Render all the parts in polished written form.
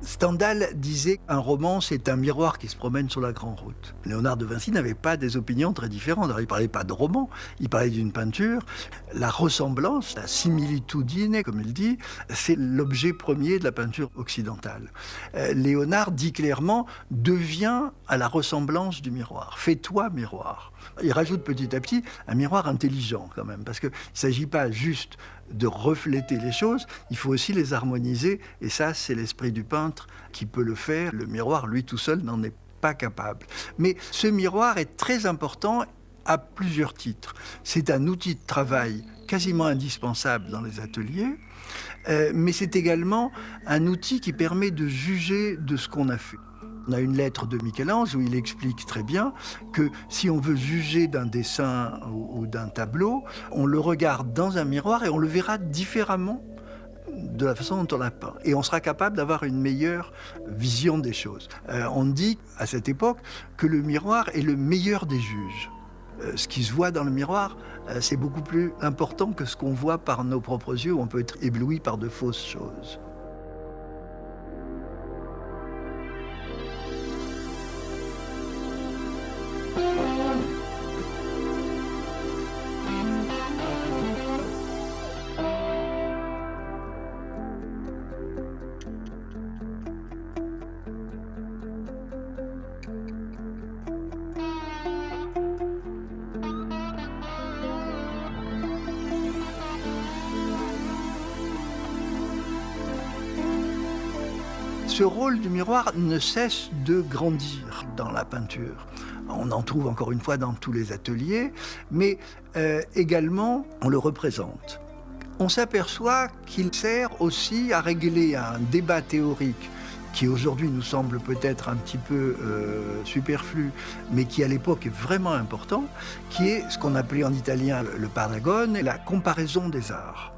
Stendhal disait qu'un roman, c'est un miroir qui se promène sur la grande route. Léonard de Vinci n'avait pas des opinions très différentes. Alors, il ne parlait pas de roman, il parlait d'une peinture. La ressemblance, la similitudine, comme il dit, c'est l'objet premier de la peinture occidentale. Léonard dit clairement, deviens à la ressemblance du miroir. Fais-toi miroir. Il rajoute petit à petit un miroir intelligent quand même, parce qu'il ne s'agit pas juste de refléter les choses, il faut aussi les harmoniser, et ça, c'est l'esprit du peintre qui peut le faire. Le miroir, lui tout seul, n'en est pas capable. Mais ce miroir est très important à plusieurs titres. C'est un outil de travail quasiment indispensable dans les ateliers, mais c'est également un outil qui permet de juger de ce qu'on a fait. On a une lettre de Michel-Ange où il explique très bien que si on veut juger d'un dessin ou d'un tableau, on le regarde dans un miroir et on le verra différemment de la façon dont on l'a peint. Et on sera capable d'avoir une meilleure vision des choses. On dit à cette époque que le miroir est le meilleur des juges. Ce qui se voit dans le miroir, c'est beaucoup plus important que ce qu'on voit par nos propres yeux, où on peut être ébloui par de fausses choses. Ce rôle du miroir ne cesse de grandir dans la peinture. On en trouve encore une fois dans tous les ateliers, mais également on le représente. On s'aperçoit qu'il sert aussi à régler un débat théorique qui aujourd'hui nous semble peut-être un petit peu superflu, mais qui à l'époque est vraiment important, qui est ce qu'on appelait en italien le paragone, la comparaison des arts.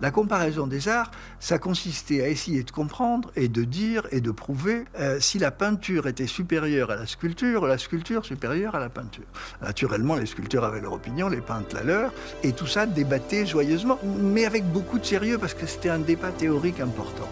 La comparaison des arts, ça consistait à essayer de comprendre et de dire et de prouver si la peinture était supérieure à la sculpture supérieure à la peinture. Naturellement, les sculpteurs avaient leur opinion, les peintres la leur, et tout ça débattait joyeusement, mais avec beaucoup de sérieux parce que c'était un débat théorique important.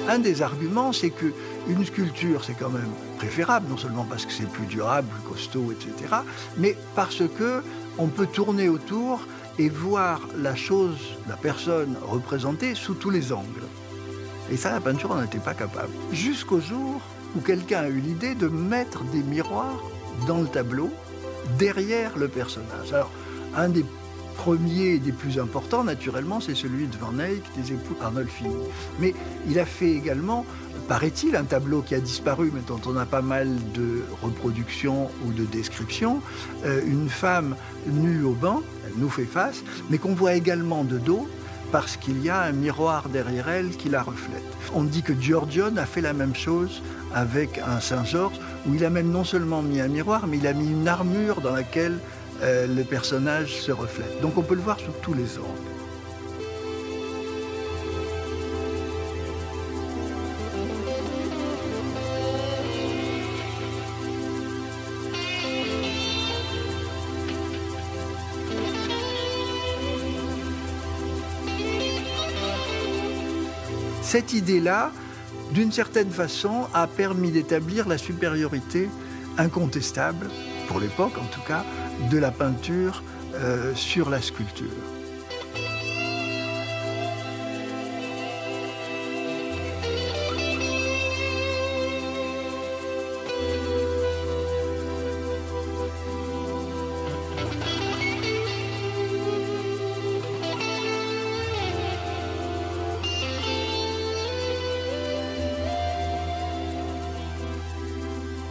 Un des arguments, c'est qu'une sculpture, c'est quand même préférable, non seulement parce que c'est plus durable, plus costaud, etc., mais parce qu'on peut tourner autour et voir la chose, la personne représentée sous tous les angles. Et ça, la peinture n'en était pas capable. Jusqu'au jour où quelqu'un a eu l'idée de mettre des miroirs dans le tableau, derrière le personnage. Alors, un des premiers et des plus importants, naturellement, c'est celui de Van Eyck, des époux Arnolfini. Mais il a fait également, paraît-il, un tableau qui a disparu, mais dont on a pas mal de reproductions ou de descriptions, une femme nue au banc, elle nous fait face, mais qu'on voit également de dos, parce qu'il y a un miroir derrière elle qui la reflète. On dit que Giorgione a fait la même chose avec un Saint-Georges, où il a même non seulement mis un miroir, mais il a mis une armure dans laquelle le personnage se reflète. Donc on peut le voir sous tous les angles. Cette idée-là, d'une certaine façon, a permis d'établir la supériorité incontestable, pour l'époque en tout cas, de la peinture sur la sculpture.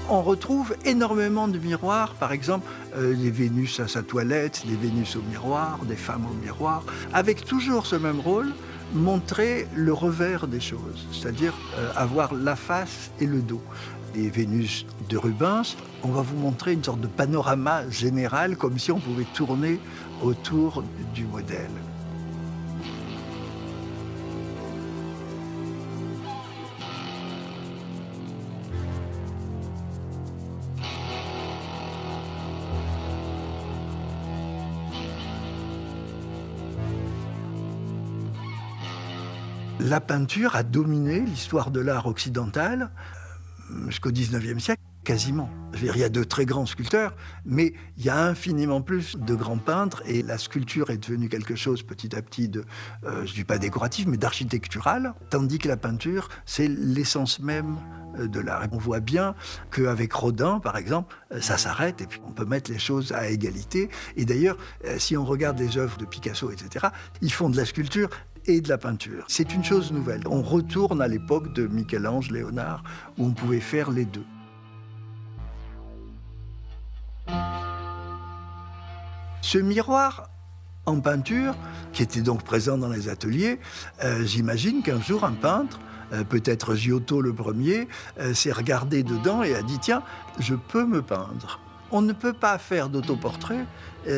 On retrouve énormément de miroirs, par exemple des Vénus à sa toilette, des Vénus au miroir, des femmes au miroir, avec toujours ce même rôle, montrer le revers des choses, c'est-à-dire avoir la face et le dos. Les Vénus de Rubens, on va vous montrer une sorte de panorama général, comme si on pouvait tourner autour du modèle. La peinture a dominé l'histoire de l'art occidental jusqu'au XIXe siècle, quasiment. Je veux dire, il y a de très grands sculpteurs, mais il y a infiniment plus de grands peintres, et la sculpture est devenue quelque chose petit à petit de, je ne dis pas décoratif, mais d'architectural, tandis que la peinture, c'est l'essence même de l'art. Et on voit bien qu'avec Rodin, par exemple, ça s'arrête, et puis on peut mettre les choses à égalité. Et d'ailleurs, si on regarde les œuvres de Picasso, etc., ils font de la sculpture et de la peinture. C'est une chose nouvelle. On retourne à l'époque de Michel-Ange, Léonard, où on pouvait faire les deux. Ce miroir en peinture, qui était donc présent dans les ateliers, j'imagine qu'un jour un peintre, peut-être Giotto le premier, s'est regardé dedans et a dit « Tiens, je peux me peindre ». On ne peut pas faire d'autoportrait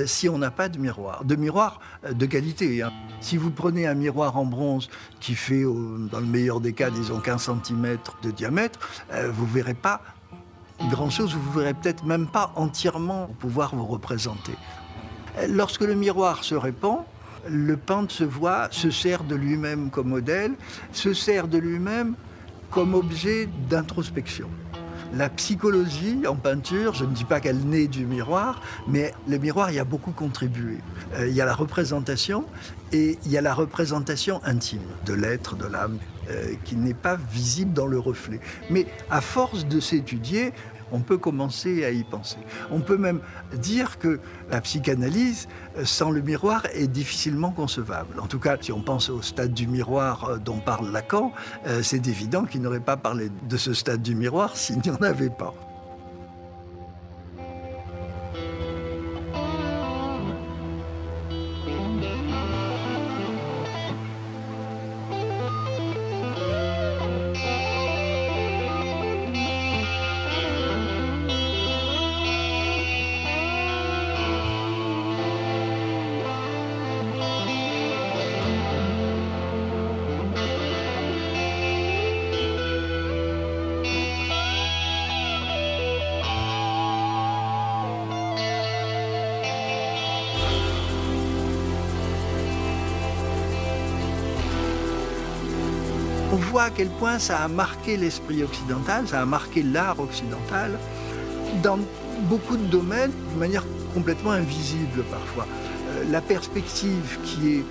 si on n'a pas de miroir de qualité. Hein. Si vous prenez un miroir en bronze qui fait, dans le meilleur des cas, disons 15 cm de diamètre, vous ne verrez pas grand-chose, vous ne verrez peut-être même pas entièrement pouvoir vous représenter. Lorsque le miroir se répand, le peintre se sert de lui-même comme modèle, se sert de lui-même comme objet d'introspection. La psychologie en peinture, je ne dis pas qu'elle naît du miroir, mais le miroir y a beaucoup contribué. Il y a la représentation et il y a la représentation intime de l'être, de l'âme, qui n'est pas visible dans le reflet. Mais à force de s'étudier, on peut commencer à y penser. On peut même dire que la psychanalyse, sans le miroir, est difficilement concevable. En tout cas, si on pense au stade du miroir dont parle Lacan, c'est évident qu'il n'aurait pas parlé de ce stade du miroir s'il n'y en avait pas. On voit à quel point ça a marqué l'esprit occidental, ça a marqué l'art occidental, dans beaucoup de domaines, de manière complètement invisible parfois. La perspective qui est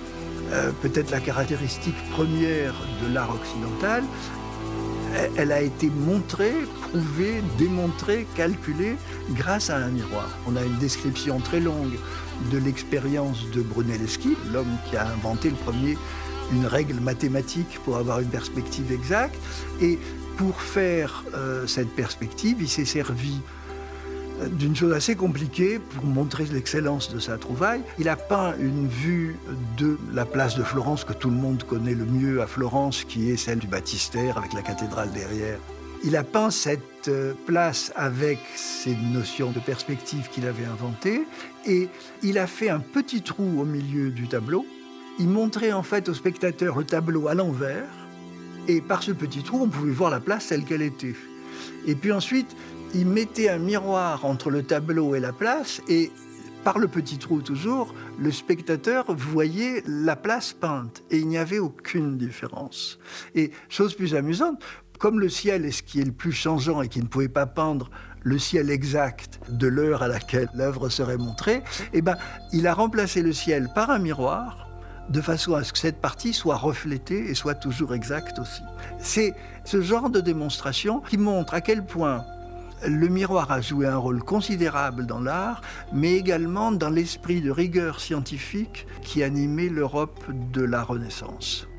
peut-être la caractéristique première de l'art occidental, elle a été montrée, prouvée, démontrée, calculée grâce à un miroir. On a une description très longue de l'expérience de Brunelleschi, l'homme qui a inventé le premier une règle mathématique pour avoir une perspective exacte. Et pour faire cette perspective, il s'est servi d'une chose assez compliquée pour montrer l'excellence de sa trouvaille. Il a peint une vue de la place de Florence que tout le monde connaît le mieux à Florence, qui est celle du baptistère avec la cathédrale derrière. Il a peint cette place avec ces notions de perspective qu'il avait inventées, et il a fait un petit trou au milieu du tableau. Il montrait en fait au spectateur le tableau à l'envers, et par ce petit trou, on pouvait voir la place telle qu'elle était. Et puis ensuite, il mettait un miroir entre le tableau et la place, et par le petit trou toujours, le spectateur voyait la place peinte, et il n'y avait aucune différence. Et chose plus amusante, comme le ciel est ce qui est le plus changeant et qui ne pouvait pas peindre le ciel exact de l'heure à laquelle l'œuvre serait montrée, eh ben, il a remplacé le ciel par un miroir, de façon à ce que cette partie soit reflétée et soit toujours exacte aussi. C'est ce genre de démonstration qui montre à quel point le miroir a joué un rôle considérable dans l'art, mais également dans l'esprit de rigueur scientifique qui animait l'Europe de la Renaissance.